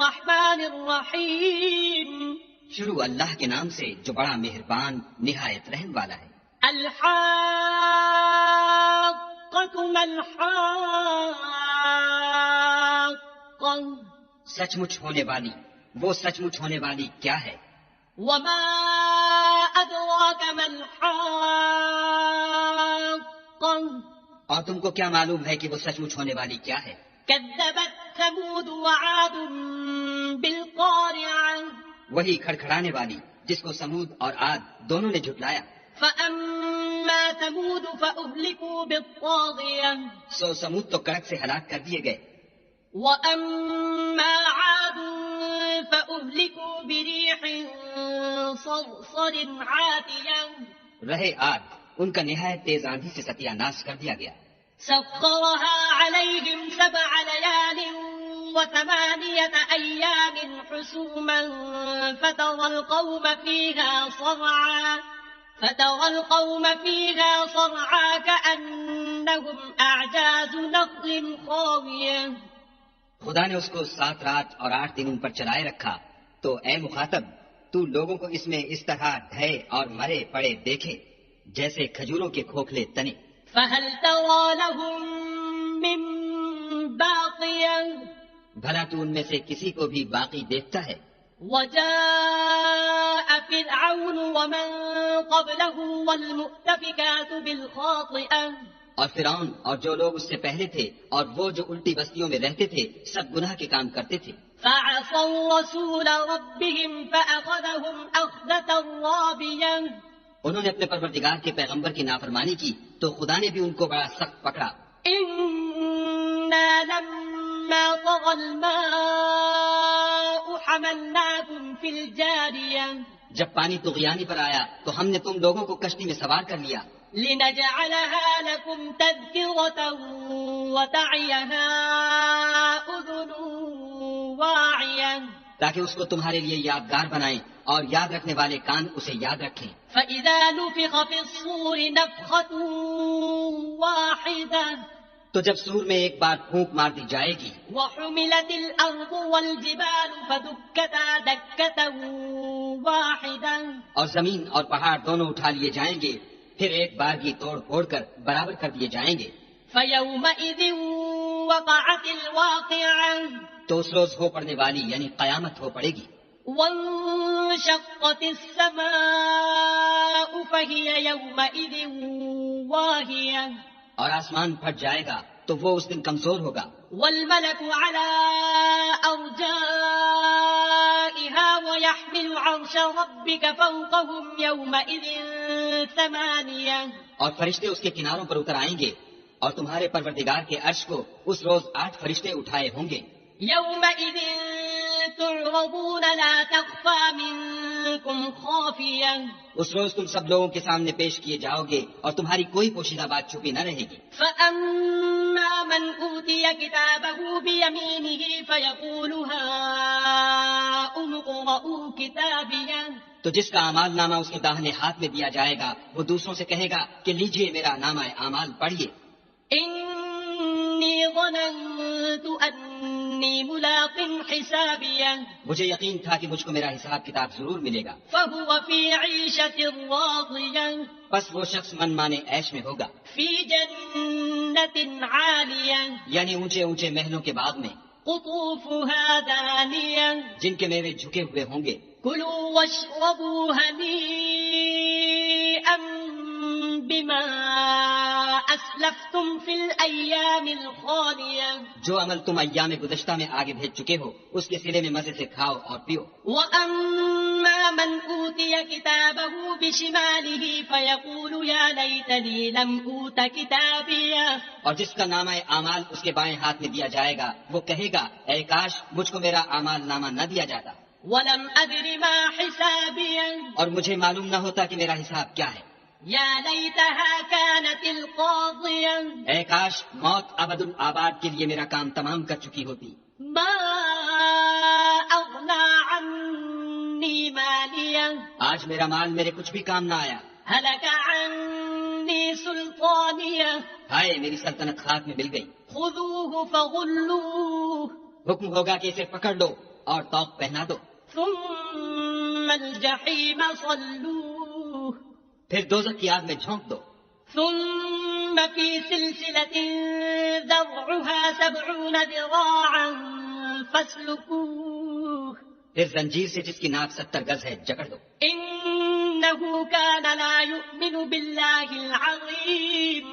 الرحمن الرحيم. شروع اللہ کے نام سے جو بڑا مہربان نہایت رحم والا ہے. الحاقة ما الحاقة. سچ مچ ہونے والی، وہ سچ مچ ہونے والی کیا ہے؟ وما أدراك ما الحاقة. اور تم کو کیا معلوم ہے کہ وہ سچ مچ ہونے والی کیا ہے؟ كذبت ثمود وعاد بالقارعة. وہی کھڑکھڑانے والی جس کو سمود اور عاد دونوں نے جھٹلایا. فأما ثمود فأهلكوا بالطاغية. سو سمود تو کڑک سے ہلاک کر دیے گئے. وأما عاد فأهلكوا بريح صرصر عاتية. رہے عاد، ان کا نہایت تیز آندھی سے ستیہ ناش کر دیا گیا. سخرها عليهم 7 ليال و8 أيام حسوما فترى القوم فيها صرعا كأنهم أعجاز نخل خاوية. خدا نے اس کو 7 رات اور 8 دن ان پر چلائے رکھا. تو اے مخاطب، تو لوگوں کو اس میں اس طرح ڈھے اور مرے پڑے دیکھے جیسے کھجوروں کے کھوکھلے تنے. فهل ترى لهم من باقية. بھلا تو ان میں سے کسی کو بھی باقی دیکھتا ہے؟ وجاء فرعون ومن قبله والمؤتفكات بالخاطئة. اور فرعون اور جو لوگ اس سے پہلے تھے اور وہ جو الٹی بستیوں میں رہتے تھے سب گناہ کے کام کرتے تھے. فعصوا رسول ربهم فأخذهم أخذة رابية. انہوں نے اپنے پروردگار کے پیغمبر کی نافرمانی کی تو خدا نے بھی ان کو بڑا سخت پکڑا. إنا لما طغى الماء حملناكم في الجارية. جب پانی طغیانی پر آیا تو ہم نے تم لوگوں کو کشتی میں سوار کر لیا. لنجعلها لكم تذكرة وتعيها أذن واعية. تاکہ اس کو تمہارے لیے یادگار بنائیں اور یاد رکھنے والے کان اسے یاد رکھیں. فإذا نفخ في الصور نفخة واحدة. تو جب سور میں ایک بار پھونک مار دی جائے گی. وحملت الأرض والجبال فدكتا دكة واحدة. اور زمین اور پہاڑ دونوں اٹھا لیے جائیں گے، پھر ایک بار کی توڑ پھوڑ کر برابر کر دیے جائیں گے. فيومئذ وقعت الواقعة. تو اس روز ہو پڑنے والی یعنی قیامت ہو پڑے گی. وانشقت السماء فهي يومئذ واهية. اور آسمان پھٹ جائے گا تو وہ اس دن کمزور ہوگا. والملك على أرجائها ويحمل عرش ربك فوقهم يومئذ 8. اور فرشتے اس کے کناروں پر اتر آئیں گے اور تمہارے پروردگار کے عرش کو اس روز 8 فرشتے اٹھائے ہوں گے. يومئذ تعرضون لا تخفى منكم خافية. اس روز تم سب لوگوں کے سامنے پیش کیے جاؤ گے اور تمہاری کوئی پوشیدہ بات چھپی نہ رہے گی. فأما من أوتي كتابه بيمينه فيقول هاؤم اقرءوا كتابيه. تو جس کا اعمال نامہ اس کے داہنے ہاتھ میں دیا جائے گا وہ دوسروں سے کہے گا کہ لیجئے میرا نامہ اعمال پڑھیے. إني ظننت أني ملاق حسابيه. مجھے یقین تھا کہ مجھ کو میرا حساب کتاب ضرور ملے گا. فهو في عيشة راضية. بس وہ شخص من مانے عیش میں ہوگا. في جنة عالية. یعنی اونچے اونچے محلوں کے باغ میں. قطوفها دانية. جن کے میوے جھکے ہوئے ہوں گے. كلوا واشربوا هنيئا بما أسلفتم في الأيام الخالية. جو عمل تم ایام گزشتہ میں آگے بھیج چکے ہو اس کے صلے میں مزے سے کھاؤ اور پیو. وأما من أوتي كتابه بشماله فيقول يا ليتني لم أوت كتابيه. اور جس کا نامہ اعمال اس کے بائیں ہاتھ میں دیا جائے گا وہ کہے گا اے کاش مجھ کو میرا اعمال نامہ نہ دیا جاتا. ولم أدر ما حسابيه. اور مجھے معلوم نہ ہوتا کہ میرا حساب کیا ہے. يا ليتها كانت القاضية. اے کاش موت ابد الآباد کے لیے میرا کام تمام کر چکی ہوتی. ما أغنى عني مالية. آج میرا مال میرے کچھ بھی کام نہ آیا. هلك عني سلطانية. ہائے میری سلطنت خاک میں مل گئی. خذوه فغلوه. حکم ہوگا کہ اسے پکڑ لو اور طوق پہنا دو، ثم الجحيم صلوه پھر دوزخ کی آگ میں جھونک دو، ثم في سلسلة ذرعها 70 ذراعا فاسلكوه پھر زنجیر سے جس کی ناک 70 گز ہے جکڑ دو، إنه كان لا يؤمن بالله العظيم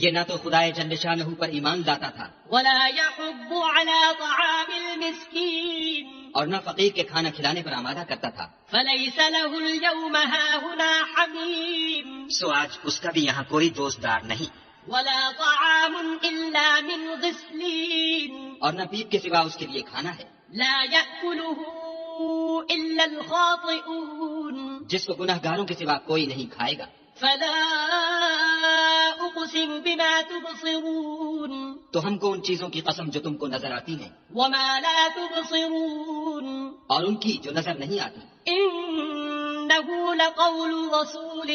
یہ نہ تو خدائے جل شانہ پر ایمان لاتا تھا ولا يحض على طعام المسكين اور نہ فقیر کے کھانا کھلانے پر آمادہ کرتا تھا، فليس له اليوم هاهنا حميم سو آج اس کا بھی یہاں کوئی دوست دار نہیں، ولا طعام إلا من غسلين اور نہ پیپ کے سوا اس کے لیے کھانا ہے لا يأكله إلا الخاطئون جس کو گناہ گاروں کے سوا کوئی نہیں کھائے گا۔ فلا أقسم بما تبصرون تو ہم کو ان چیزوں کی قسم جو تم کو نظر آتی ہیں وما لا تبصرون اور ان کی جو نظر نہیں آتی، إنه لقول رسول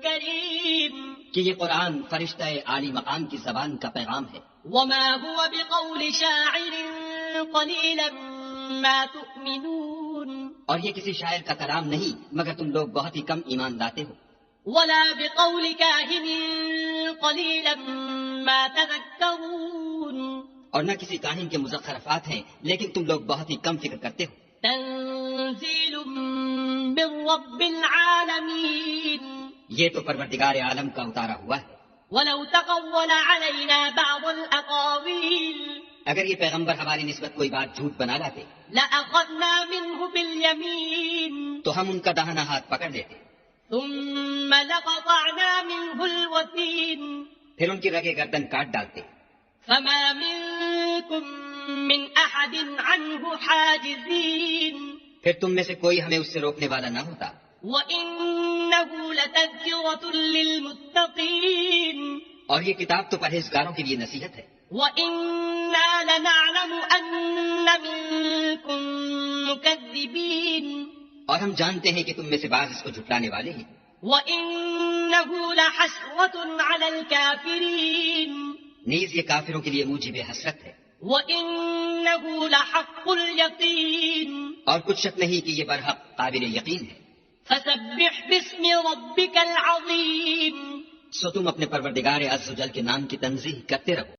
كريم کہ یہ قرآن فرشتہ عالی مقام کی زبان کا پیغام ہے، وما هو بقول شاعر قليلا ما تؤمنون اور یہ کسی شاعر کا کلام نہیں مگر تم لوگ بہت ہی کم ایمان لاتے ہو، ولا بقول كاهن قليلا ما تذكرون اور نہ کسی کاہن کے مزخرفات ہیں لیکن تم لوگ بہت ہی کم فکر کرتے ہو۔ تنزيل من رب العالمين یہ تو پروردگار عالم کا اتارا ہوا ہے، ولو تقول علينا بعض الأقاويل اگر یہ پیغمبر ہماری نسبت کوئی بات جھوٹ بنا لاتے لأخذنا منه باليمين تو ہم ان کا داہنا ہاتھ پکڑ لیتے، ثم لقطعنا منه الوتين پھر ان کی رگے گردن کاٹ ڈالتے، فما منكم من أحد عنه حاجزين پھر تم میں سے کوئی ہمیں اس سے روکنے والا نہ ہوتا، وإنه لتذكرة للمتقين اور یہ کتاب تو پرہیزگاروں کے لیے نصیحت ہے، وإنا لنعلم أن منكم مكذبين اور ہم جانتے ہیں کہ تم میں سے بعض اس کو جھٹلانے والے ہیں، وإنه لحسرة على الكافرين نیز یہ کافروں کے لیے موجب حسرت ہے، وإنه لحق اليقين اور کچھ شک نہیں کہ یہ برحق قابل یقین ہے، فسبح باسم ربك العظيم سو تم اپنے پروردگار عز و جل کے نام کی تنزیہ کرتے رہو۔